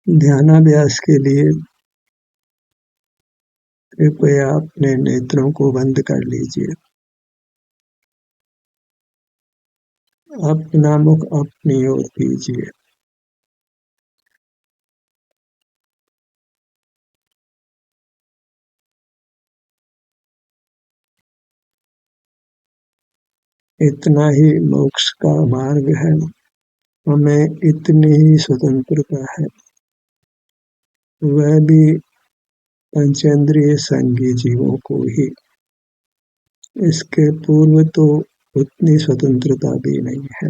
ध्यानाभ्यास के लिए कृपया अपने नेत्रों को बंद कर लीजिए। अपना मुख अपनी ओर कीजिए। इतना ही मोक्ष का मार्ग है। हमें इतनी ही स्वतंत्रता है, वह भी पंचेंद्रिय संगी जीवों को ही। इसके पूर्व तो उतनी स्वतंत्रता भी नहीं है।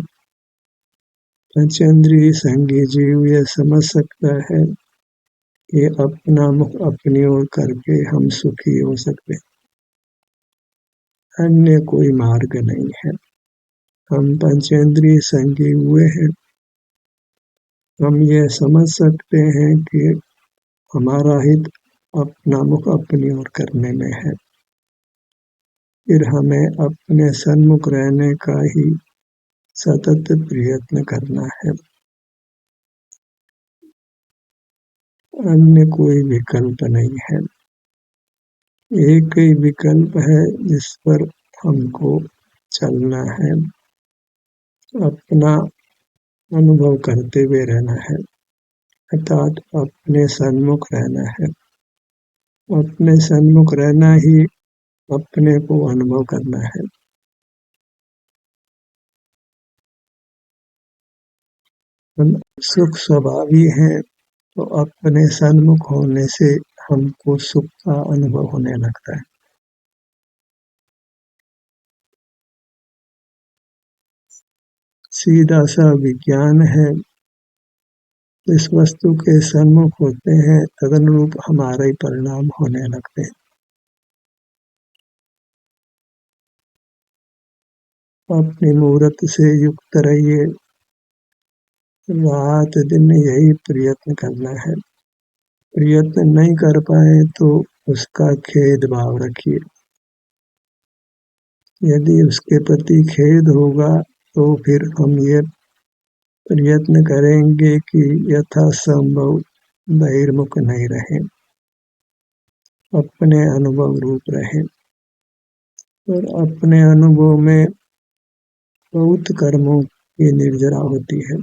पंचेंद्रिय संगी जीव यह समझ सकता है कि अपना मुख अपनी ओर करके हम सुखी हो सकते हैं, अन्य कोई मार्ग नहीं है। हम पंचेंद्रिय संगी हुए हैं। हम यह समझ सकते हैं कि हमारा हित अपना मुख अपनी ओर करने में है। फिर हमें अपने सन्मुख रहने का ही सतत प्रयत्न करना है। अन्य कोई विकल्प नहीं है। एक ही विकल्प है जिस पर हमको चलना है, अपना अनुभव करते हुए रहना है, अर्थात अपने सन्मुख रहना है। अपने सन्मुख रहना ही अपने को अनुभव करना है। हम सुख स्वभावी हैं, तो अपने सन्मुख होने से हमको सुख का अनुभव होने लगता है। सीधा सा विज्ञान है। इस वस्तु के सन्मुख होते हैं, तदनुरूप हमारे परिणाम होने लगते हैं। अपनी मूर्त से युक्त रहिए। रात दिन यही प्रयत्न करना है। प्रयत्न नहीं कर पाए तो उसका खेद भाव रखिए। यदि उसके प्रति खेद होगा तो फिर हम ये प्रयत्न करेंगे कि यथासंभव बहिर्मुख नहीं रहें, अपने अनुभव रूप रहें। और अपने अनुभव में बहुत कर्मों की निर्जरा होती है।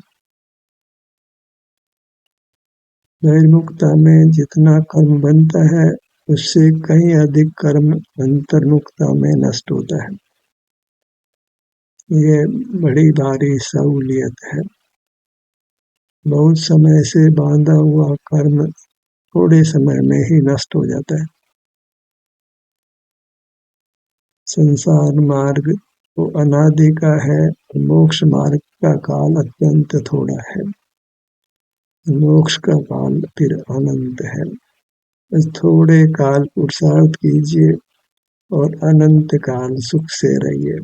बहिर्मुखता में जितना कर्म बनता है, उससे कहीं अधिक कर्म अंतर्मुखता में नष्ट होता है। ये बड़ी भारी सहूलियत है। बहुत समय से बांधा हुआ कर्म थोड़े समय में ही नष्ट हो जाता है। संसार मार्ग तो अनादि का है, मोक्ष मार्ग का काल अत्यंत थोड़ा है। मोक्ष का काल फिर अनंत है। बस थोड़े काल पुरुषार्थ कीजिए और अनंत काल सुख से रहिए।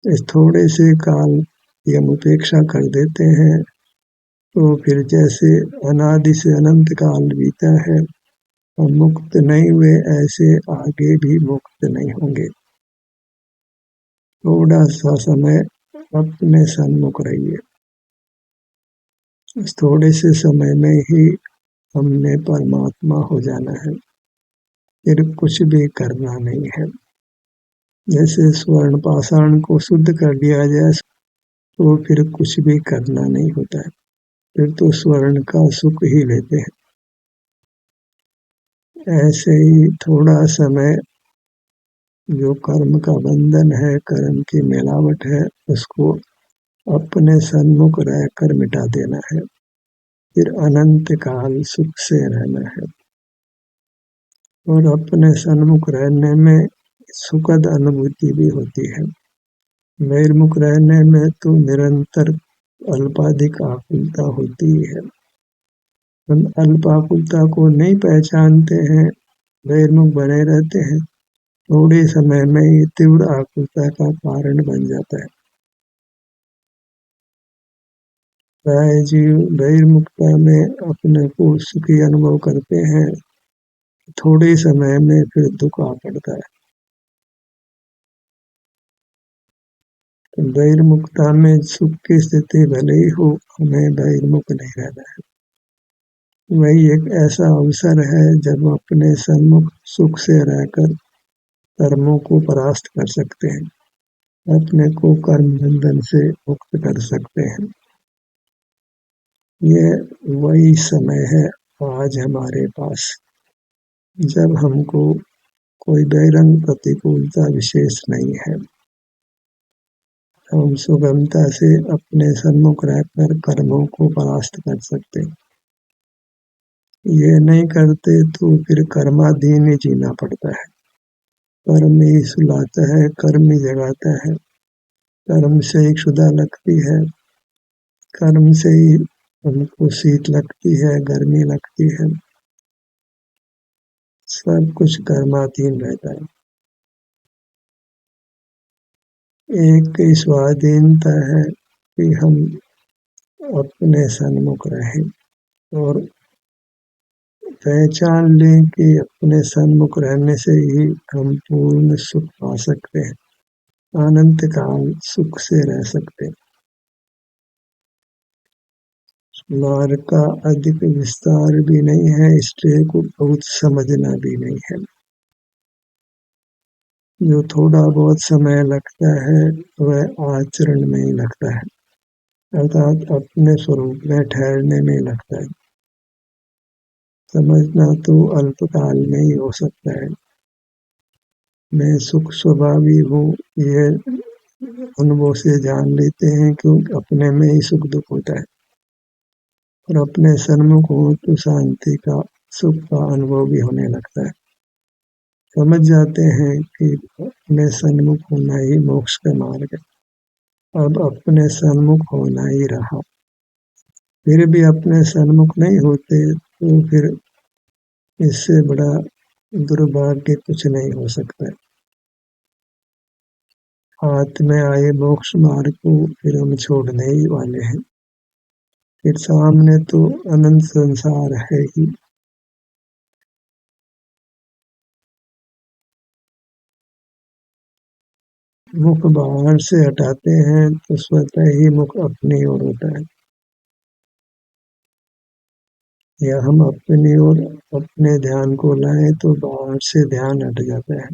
इस थोड़े से काल की हम उपेक्षा कर देते हैं तो फिर जैसे अनादि से अनंत काल बीता है, हम मुक्त नहीं हुए, ऐसे आगे भी मुक्त नहीं होंगे। थोड़ा सा समय अपने सन्मुख रहिए। इस थोड़े से समय में ही हमने परमात्मा हो जाना है, फिर कुछ भी करना नहीं है। जैसे स्वर्ण पाषाण को शुद्ध कर लिया जाए तो फिर कुछ भी करना नहीं होता है, फिर तो स्वर्ण का सुख ही लेते हैं। ऐसे ही थोड़ा समय जो कर्म का बंधन है, कर्म की मिलावट है, उसको अपने सन्मुख रहकर मिटा देना है। फिर अनंत काल सुख से रहना है। और अपने सन्मुख रहने में सुखद अनुभूति भी होती है। बहिर्मुख रहने में तो निरंतर अल्पाधिक आकुलता होती है। हम अल्प आकुलता को नहीं पहचानते हैं, बहिर्मुख बने रहते हैं, थोड़े समय में ही तीव्र आकुलता का कारण बन जाता है। प्राय जीव बहिर्मुखता में अपने को सुखी अनुभव करते हैं, थोड़े समय में फिर दुख आ पड़ता है। तो बहिर्मुखता में सुख की स्थिति भले ही हो, हमें बहिर्मुख नहीं रहना है। वही एक ऐसा अवसर है जब अपने सन्मुख सुख से रहकर कर्मों को परास्त कर सकते हैं, अपने को कर्म बंधन से मुक्त कर सकते हैं। ये वही समय है आज हमारे पास जब हमको कोई बहिरंग प्रतिकूलता विशेष नहीं है। हम सुगमता से अपने सन्मुख रहकर कर्मों को परास्त कर सकते। ये नहीं करते तो फिर कर्माधीन ही जीना पड़ता है। कर्म ही सुलाता है, कर्म ही जगाता है, कर्म से ही क्षुधा लगती है, कर्म से ही हमको शीत लगती है, गर्मी लगती है, सब कुछ कर्माधीन रहता है। एक स्वाधीनता है कि हम अपने सन्मुख रहें और पहचान लें कि अपने सन्मुख रहने से ही हम पूर्ण सुख पा सकते हैं, अनंत काल सुख से रह सकते हैं। मार्ग का अधिक विस्तार भी नहीं है, इसलिए को बहुत समझना भी नहीं है। जो थोड़ा बहुत समय लगता है वह आचरण में ही लगता है, अर्थात अपने स्वरूप में ठहरने में लगता है। समझना तो अल्पकाल में ही हो सकता है। मैं सुख स्वभावी हूँ, ये अनुभव से जान लेते हैं क्योंकि अपने में ही सुख दुख होता है, और अपने सन्मुख हो तो शांति का सुख का अनुभव भी होने लगता है। समझ जाते हैं कि अपने सन्मुख होना ही मोक्ष का मार्ग है, अब अपने सन्मुख होना ही रहा। फिर भी अपने सन्मुख नहीं होते तो फिर इससे बड़ा दुर्भाग्य कुछ नहीं हो सकता है। हाथ में आए मोक्ष मार्ग को फिर हम छोड़ने ही वाले हैं, फिर सामने तो अनंत संसार है ही। मुख बाहर से हटाते हैं तो स्वतः ही मुख अपनी ओर होता है, या हम अपनी ओर अपने ध्यान को लाएं तो बाहर से ध्यान हट जाता है।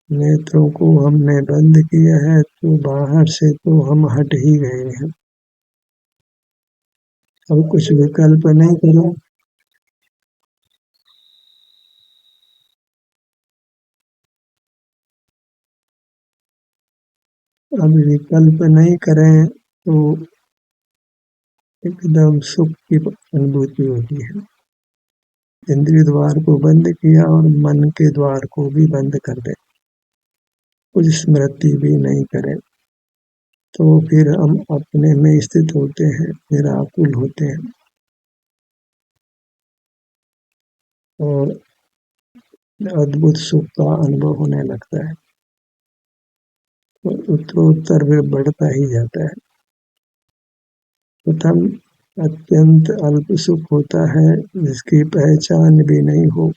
नेत्रों को हमने बंद किया है तो बाहर से तो हम हट ही गए हैं। अब कुछ विकल्प नहीं करो, अब विकल्प नहीं करें तो एकदम सुख की अनुभूति होती है। इंद्रिय द्वार को बंद किया और मन के द्वार को भी बंद कर दे, कुछ स्मृति भी नहीं करें, तो फिर हम अपने में स्थित होते हैं, निराकुल होते हैं और अद्भुत सुख का अनुभव होने लगता है। तो उत्तरोत्तर फिर बढ़ता ही जाता है। प्रथम अत्यंत अल्प सुख होता है जिसकी पहचान भी नहीं हो,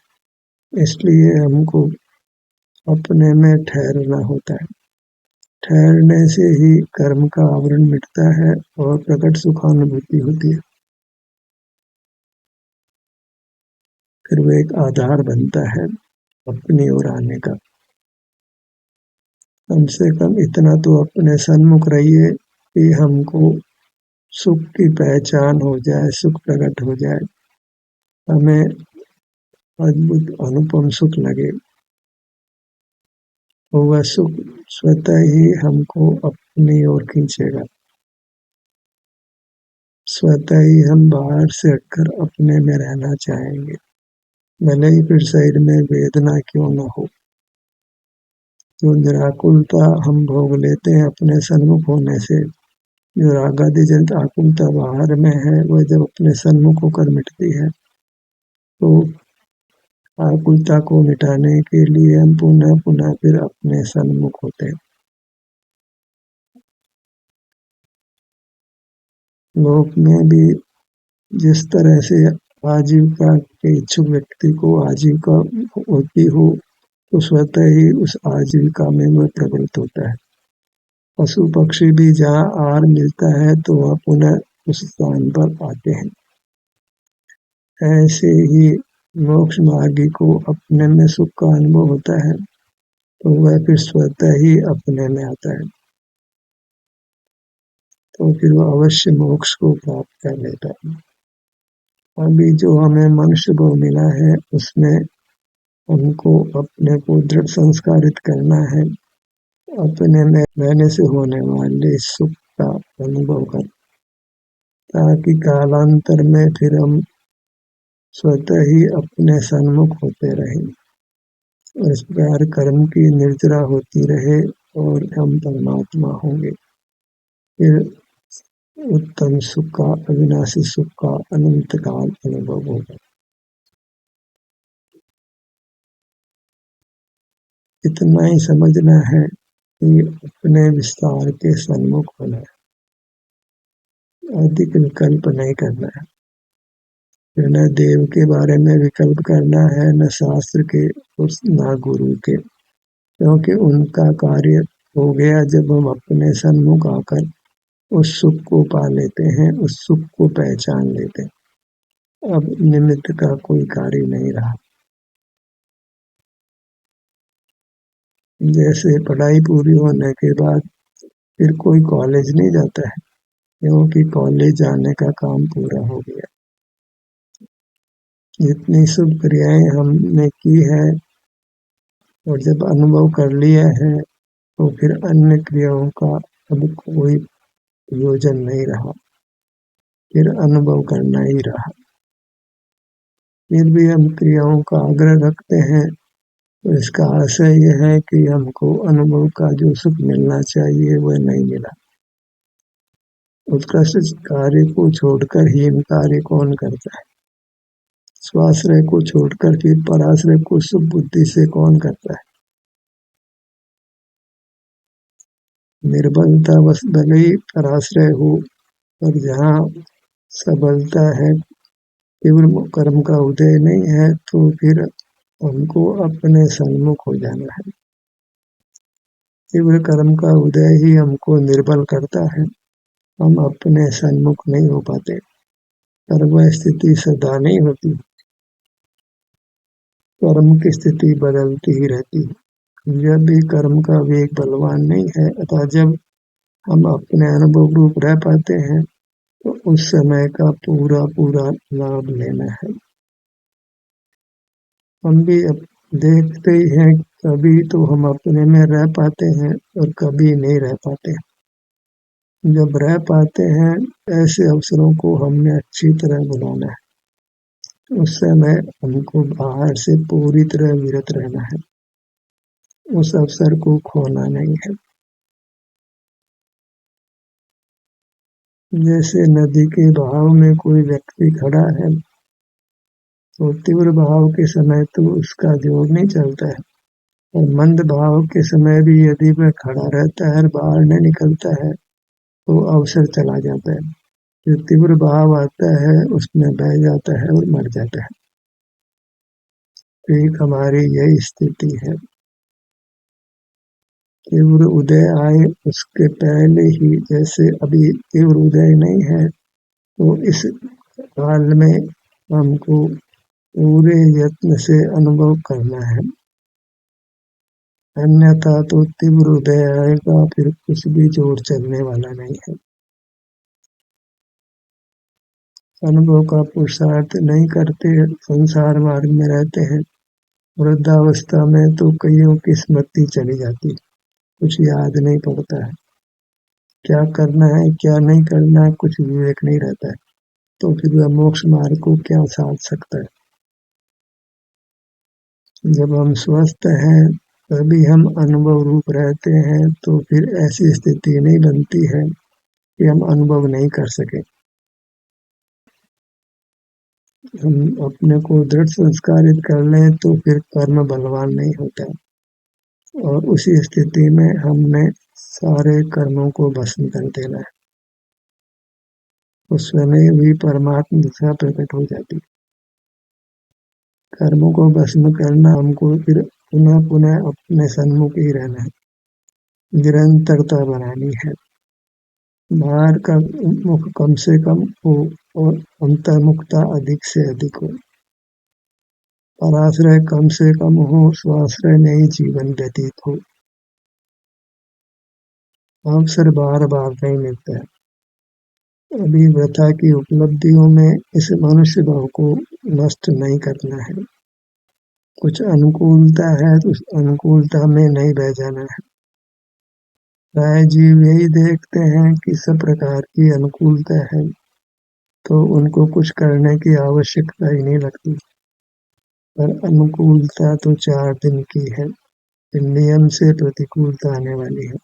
इसलिए हमको अपने में ठहरना होता है। ठहरने से ही कर्म का आवरण मिटता है और प्रकट सुखानुभूति होती है। फिर वो एक आधार बनता है अपनी ओर आने का। कम से कम इतना तो अपने सन्मुख रहिए कि हमको सुख की पहचान हो जाए, सुख प्रकट हो जाए, हमें अद्भुत अनुपम सुख लगे। वह सुख स्वतः ही हमको अपनी ओर खींचेगा, स्वतः ही हम बाहर से हटकर अपने में रहना चाहेंगे, भले ही फिर शरीर में वेदना क्यों न हो। जो निराकुलता हम भोग लेते हैं अपने सन्मुख होने से, जो रागादि जनित आकुलता बाहर में है, वह जब अपने सन्मुख होकर मिटती है तो आकुलता को मिटाने के लिए हम पुनः पुनः फिर अपने सन्मुख होते हैं। लोक में भी जिस तरह से आजीविका के इच्छुक व्यक्ति को आजीविका होती हो तो स्वतः ही उस आजीविका में वह प्रवृत्त होता है। पशु पक्षी भी जहाँ आहार मिलता है तो वह पुनः उस स्थान पर आते हैं। ऐसे ही मोक्ष मार्गी को अपने में सुख का अनुभव होता है तो वह फिर स्वतः ही अपने में आता है, तो फिर वह अवश्य मोक्ष को प्राप्त कर लेता है। अभी जो हमें मनुष्य को मिला है उसमें हमको अपने को दृढ़ संस्कारित करना है, अपने में रहने से होने वाले सुख का अनुभव कर, ताकि कालांतर में फिर हम स्वतः ही अपने सन्मुख होते रहें। इस प्रकार कर्म की निर्जरा होती रहे और हम परमात्मा होंगे, फिर उत्तम सुख का, अविनाशी सुख का अनंत काल अनुभव होगा। इतना ही समझना है कि अपने विस्तार के सन्मुख होना है, अधिक विकल्प नहीं करना है। न देव के बारे में विकल्प करना है, न शास्त्र के और न गुरु के, क्योंकि उनका कार्य हो गया जब हम अपने सन्मुख आकर उस सुख को पा लेते हैं, उस सुख को पहचान लेते हैं। अब निमित्त का कोई कार्य नहीं रहा। जैसे पढ़ाई पूरी होने के बाद फिर कोई कॉलेज नहीं जाता है, क्योंकि कॉलेज जाने का काम पूरा हो गया। जितनी शुभ क्रियाएं हमने की है और जब अनुभव कर लिया है तो फिर अन्य क्रियाओं का अब कोई प्रयोजन नहीं रहा, फिर अनुभव करना ही रहा। फिर भी हम क्रियाओं का आग्रह रखते हैं तो इसका आशय यह है कि हमको अनुभव का जो सुख मिलना चाहिए वह नहीं मिला। उत्कृष्ट कार्य को छोड़कर हीन कार्य कौन करता है? स्वाश्रय को छोड़कर फिर पराश्रय को शुभ बुद्धि से कौन करता है? निर्बलता बस भले ही पराश्रय हो, पर जहाँ सबलता है, तीव्र कर्म का उदय नहीं है, तो फिर हमको अपने सन्मुख हो जाना है। तीव्र कर्म का उदय ही हमको निर्बल करता है, हम अपने सन्मुख नहीं हो पाते, पर वह स्थिति सदा नहीं होती। कर्म की स्थिति बदलती ही रहती है। जब भी कर्म का वेग बलवान नहीं है, अतः जब हम अपने अनुभव रूप रह पाते हैं तो उस समय का पूरा पूरा लाभ लेना है। हम भी अब देखते ही हैं, कभी तो हम अपने में रह पाते हैं और कभी नहीं रह पाते। जब रह पाते हैं ऐसे अवसरों को हमने अच्छी तरह बुलाना है। उस समय हमको बाहर से पूरी तरह विरत रहना है, उस अवसर को खोना नहीं है। जैसे नदी के बहाव में कोई व्यक्ति खड़ा है तो तीव्र बहाव के समय तो उसका जोर नहीं चलता है, और मंद बहाव के समय भी यदि वह खड़ा रहता है और बाहर नहीं निकलता है तो अवसर चला जाता है। जो तीव्र बहाव आता है उसमें बह जाता है और मर जाता है। ठीक हमारी यही स्थिति है। तीव्र उदय आए उसके पहले ही, जैसे अभी तीव्र उदय नहीं है तो इस काल में हमको पूरे यत्न से अनुभव करना है, अन्यथा तो तीव्र उदय आएगा फिर कुछ भी जोर चलने वाला नहीं है। अनुभव का पुरुषार्थ नहीं करते, संसार मार्ग में रहते हैं। वृद्धावस्था में तो कईयों की स्मृति चली जाती, कुछ याद नहीं पड़ता है, क्या करना है क्या नहीं करना है कुछ विवेक नहीं रहता है, तो फिर वह मोक्ष मार्ग को क्या साध सकता है। जब हम स्वस्थ हैं तभी हम अनुभव रूप रहते हैं, तो फिर ऐसी स्थिति नहीं बनती है कि हम अनुभव नहीं कर सके। हम अपने को दृढ़ संस्कारित कर लें तो फिर कर्म बलवान नहीं होता, और उसी स्थिति में हमने सारे कर्मों को भस्म कर देना है। उस समय भी परमात्मा दिशा प्रकट हो जाती। कर्मों को भस्म करना हमको फिर पुनः पुनः अपने सन्मुख ही रहना है, निरंतरता बनानी है। बाहर का मुख कम से कम हो और अंतर्मुखता अधिक से अधिक हो। पराश्रय कम से कम हो, स्वाश्रय में ही जीवन व्यतीत हो। अवसर बार बार नहीं मिलता है। अभी व्यथा की उपलब्धियों में इस मनुष्य भाव को नष्ट नहीं करना है। कुछ अनुकूलता है तो उस अनुकूलता में नहीं बह जाना है। प्राय जीव यही देखते हैं कि सब प्रकार की अनुकूलता है तो उनको कुछ करने की आवश्यकता ही नहीं लगती। पर अनुकूलता तो 4 दिन की है, फिर नियम से प्रतिकूलता आने वाली है।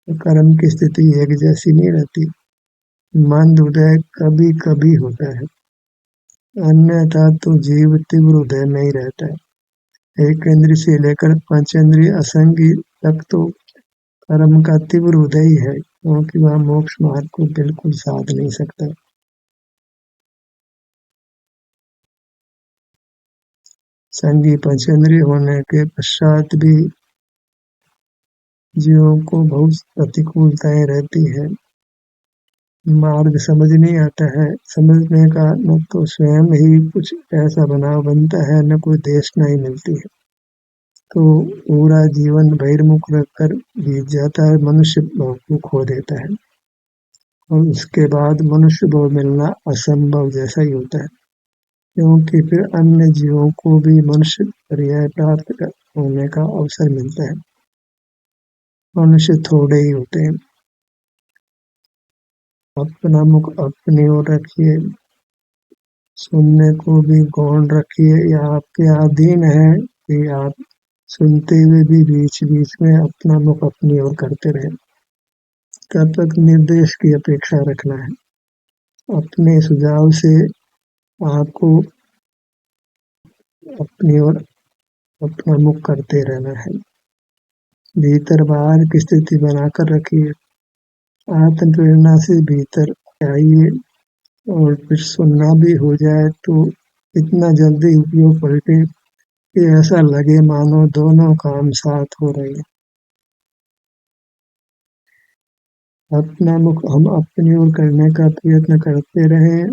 तो कर्म की स्थिति एक जैसी नहीं रहती। मंद उदय कभी कभी होता है, अन्यथा तो जीव तीव्र उदय में ही रहता है। एक इंद्रिय से लेकर 5 इंद्रिय असंगी तक तो कर्म का तीव्र उदय ही है, क्योंकि वह मोक्ष मार्ग को बिल्कुल साध नहीं सकता। संगी पंचेंद्रिय होने के पश्चात भी जीवों को बहुत प्रतिकूलताएं रहती है। मार्ग समझ नहीं आता है। समझने का न तो स्वयं ही कुछ ऐसा बनाव बनता है, न कोई देशना ही मिलती है। तो पूरा जीवन बहिर्मुख रखकर बीत जाता है, मनुष्य भाव को खो देता है और उसके बाद मनुष्य भाव मिलना असंभव जैसा ही होता है, क्योंकि फिर अन्य जीवों को भी मनुष्य पर्याय प्राप्त होने का अवसर मिलता है। मनुष्य थोड़े ही होते हैं। अपना मुख अपनी ओर रखिए, सुनने को भी गौण रखिए। या आपके अधीन है कि आप सुनते हुए भी बीच बीच में अपना मुख अपनी ओर करते रहे। तब तक निर्देश की अपेक्षा रखना है। अपने सुझाव से आपको अपनी ओर अपना मुख करते रहना है। भीतर बाहर की स्थिति बनाकर रखिए। आत्म प्रेरणा से भीतर आइए और फिर सुनना भी हो जाए तो इतना जल्दी उपयोग पलटे कि ऐसा लगे मानो दोनों काम साथ हो रहे हैं। अपना मुख हम अपनी ओर करने का प्रयत्न करते रहें,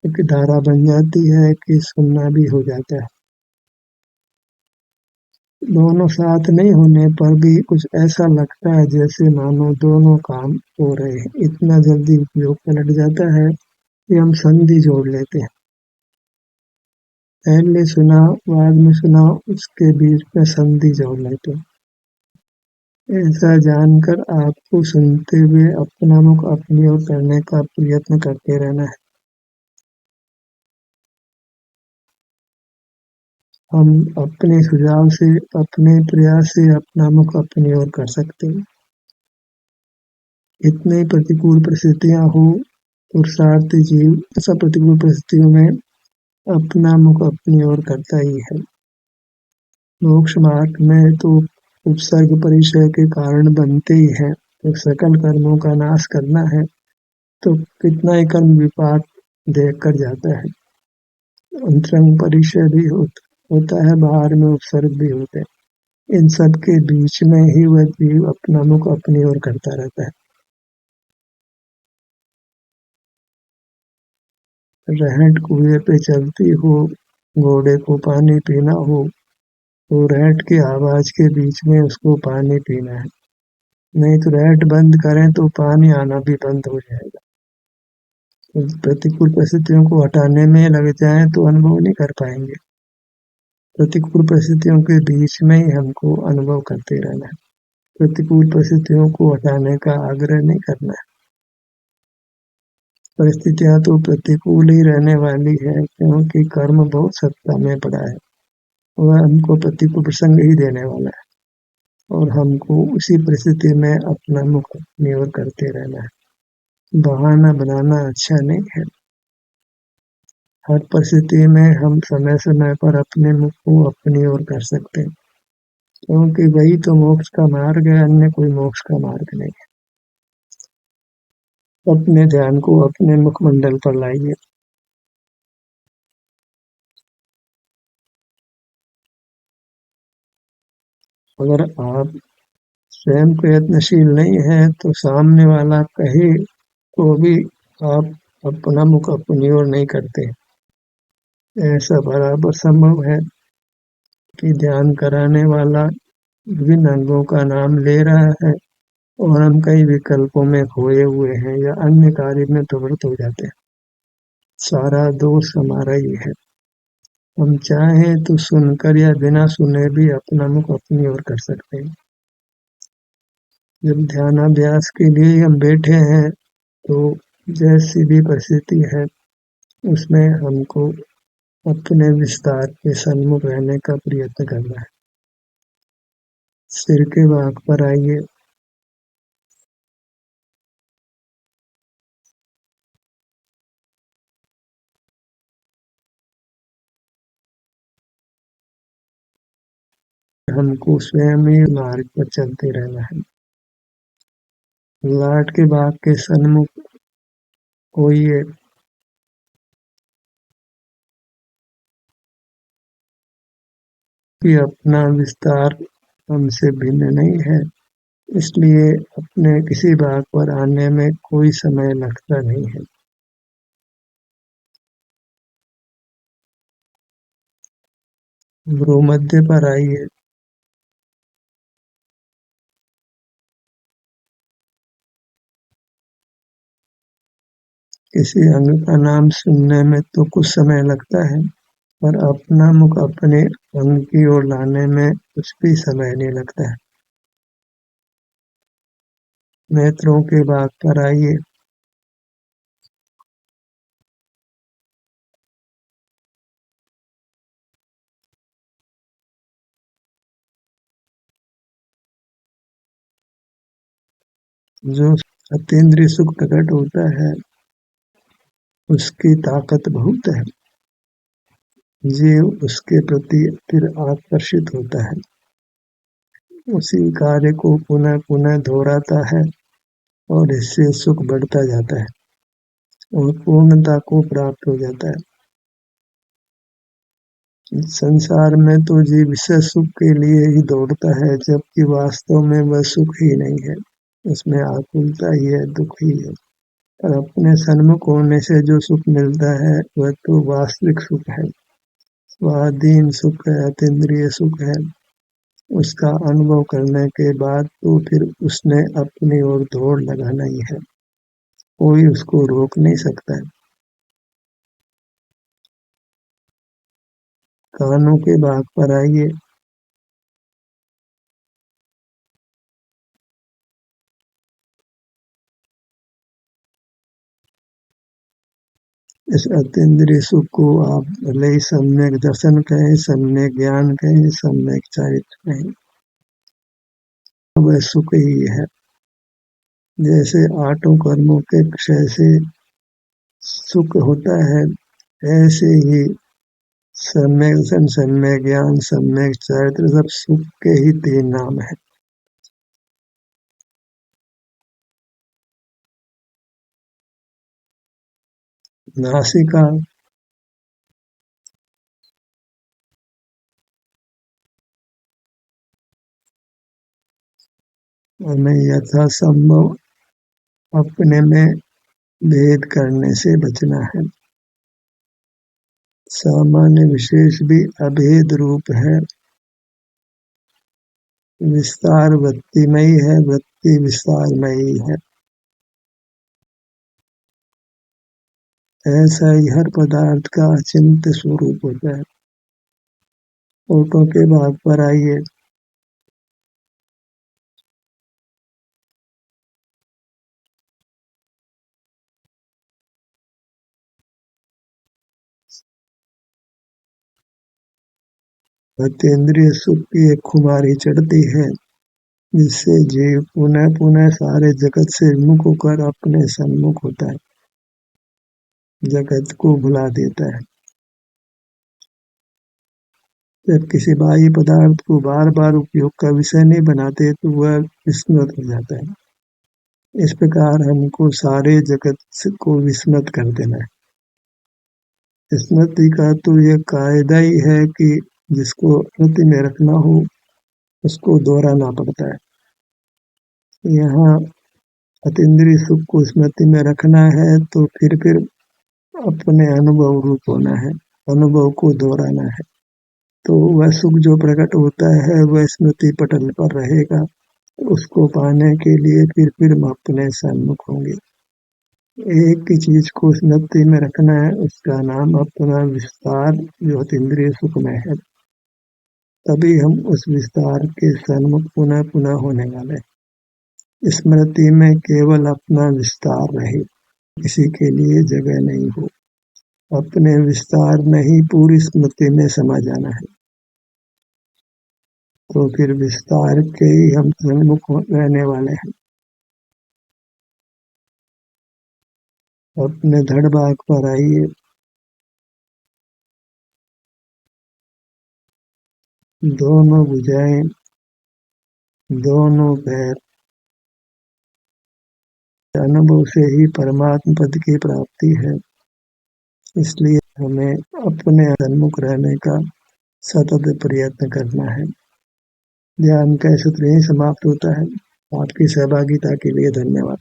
क्योंकि धारा बन जाती है कि सुनना भी हो जाता है। दोनों साथ नहीं होने पर भी कुछ ऐसा लगता है जैसे मानो दोनों काम हो रहे हैं। इतना जल्दी उपयोग पलट जाता है कि हम संधि जोड़ लेते हैं। पहले सुना, बाद में सुना, उसके बीच में संधि जोड़ लेते हैं। ऐसा जानकर आपको सुनते हुए अपना मुख अपनी ओर करने का प्रयत्न करते रहना है। हम अपने सुझाव से, अपने प्रयास से अपना मुख अपनी ओर कर सकते हैं। इतनी प्रतिकूल परिस्थितियां हो, पुरुषार्थी जीव सब प्रतिकूल परिस्थितियों में अपना मुख अपनी ओर करता ही है। मोक्ष मार्ग में तो उपसर्ग परिचय के कारण बनते ही हैं। तो सकल कर्मों का नाश करना है तो कितना ही कर्म विपाक देख कर जाता है। अंतरंग परिचय भी होता है, बाहर में उपसर्ग भी होते हैं। इन सब के बीच में ही वह जीव अपना मुख अपनी ओर करता रहता है। रहट कुएं पे चलती हो, घोड़े को पानी पीना हो तो रहट की आवाज के बीच में उसको पानी पीना है। नहीं तो रहट बंद करें तो पानी आना भी बंद हो जाएगा। तो प्रतिकूल परिस्थितियों को हटाने में लग जाएं तो अनुभव नहीं कर पाएंगे। प्रतिकूल परिस्थितियों के बीच में ही हमको अनुभव करते रहना है। प्रतिकूल परिस्थितियों को हटाने का आग्रह नहीं करना है। परिस्थितियां तो प्रतिकूल ही रहने वाली है, क्योंकि कर्म बहुत सत्ता में पड़ा है। वह हमको प्रतिकूल प्रसंग ही देने वाला है और हमको उसी परिस्थिति में अपना मुख अपनी ओर करते रहना है। बहाना बनाना अच्छा नहीं है। हर परिस्थिति में हम समय समय पर अपने मुख को अपनी ओर कर सकते हैं, क्योंकि वही तो मोक्ष का मार्ग है, अन्य कोई मोक्ष का मार्ग नहीं है। अपने ध्यान को अपने मुखमंडल पर लाइए। अगर आप स्वयं प्रयत्नशील नहीं है तो सामने वाला कहे तो भी आप अपना मुख अपनी ओर नहीं करते। ऐसा बराबर संभव है कि ध्यान कराने वाला विभिन्न अंगों का नाम ले रहा है और हम कई विकल्पों में खोए हुए हैं या अन्य कार्य में प्रवृत्त हो जाते हैं। सारा दोष हमारा ही है। हम चाहें तो सुनकर या बिना सुने भी अपना मुख अपनी ओर कर सकते हैं। जब ध्यानाभ्यास के लिए हम बैठे हैं तो जैसी भी परिस्थिति है उसमें हमको अपने विस्तार के सन्मुख रहने का प्रयत्न करना है। सिर के भाग पर आइए। हमको स्वयं ही मार्ग पर चलते रहना है। लाट के भाग के सन्मुख होइए। कि अपना विस्तार हमसे भिन्न नहीं है, इसलिए अपने किसी भाग पर आने में कोई समय लगता नहीं है। भ्रूमध्य पर आइए। किसी अंग का नाम सुनने में तो कुछ समय लगता है, पर अपना मुख अपने अंग की ओर लाने में कुछ भी समय नहीं लगता है। नेत्रों के भाग पर आइए। जो अतीन्द्रिय सुख प्रकट होता है उसकी ताकत बहुत है। जीव उसके प्रति फिर आकर्षित होता है, उसी कार्य को पुनः पुनः दोहराता है और इससे सुख बढ़ता जाता है और पूर्णता को प्राप्त हो जाता है। संसार में तो जीव विषय सुख के लिए ही दौड़ता है, जबकि वास्तव में वह सुख ही नहीं है, उसमें आकुलता ही है, दुख ही है। पर अपने सन्मुख होने से जो सुख मिलता है वह तो वास्तविक सुख है, स्वाधीन सुख है, अतीन्द्रिय सुख है। उसका अनुभव करने के बाद तो फिर उसने अपनी ओर दौड़ लगाना ही है, कोई उसको रोक नहीं सकता है। कानों के भाग पर आइए। इस अतीन्द्रिय सुख को आप भले ही सम्यक दर्शन कहें, सम्यक ज्ञान कहें, सम्यक चरित्र कहें, वह सुख ही है। जैसे आठों कर्मों के क्षय से सुख होता है, ऐसे ही सम्यक दर्शन, सम्यक ज्ञान, सम्यक चरित्र सब सुख के ही तीन नाम है। नासिका। हमें यथासंभव अपने में भेद करने से बचना है। सामान्य विशेष भी अभेद रूप है। विस्तार वृत्तिमयी है, वृत्ति विस्तारमयी है। ऐसा ही हर पदार्थ का अचिंत्य स्वरूप होता है। ओठों के भाग पर आइए। अतीन्द्रिय सुख की एक खुमारी चढ़ती है, जिससे जीव पुनः पुनः सारे जगत से मुख होकर अपने सन्मुख होता है, जगत को भुला देता है। जब किसी बाह्य पदार्थ को बार बार उपयोग का विषय नहीं बनाते तो वह विस्मृत हो जाता है। इस प्रकार हमको सारे जगत को विस्मृत कर देना है। स्मृति का तो यह कायदा ही है कि जिसको स्मृति में रखना हो उसको दोहराना पड़ता है। यहाँ अतीन्द्रिय सुख को स्मृति में रखना है तो फिर अपने अनुभव रूप होना है, अनुभव को दोहराना है। तो वह सुख जो प्रकट होता है वह स्मृति पटल पर रहेगा। उसको पाने के लिए फिर हम अपने सन्मुख होंगे। एक ही चीज को स्मृति में रखना है, उसका नाम अपना विस्तार जो अतीन्द्रिय सुख में है। तभी हम उस विस्तार के सन्मुख पुनः पुनः होने वाले। स्मृति में केवल अपना विस्तार रहे, किसी के लिए जगह नहीं हो। अपने विस्तार में ही पूरी स्मृति में समा जाना है। तो फिर विस्तार के ही हम सन्मुख रहने वाले हैं। अपने धड़ भाग पर आइए। दोनों भुजाएं, दोनों पैर, अनुभव से ही परमात्म पद की प्राप्ति है। इसलिए हमें अपने सन्मुख रहने का सतत प्रयत्न करना है। ध्यान का सूत्र यही समाप्त होता है। आपकी सहभागिता के लिए धन्यवाद।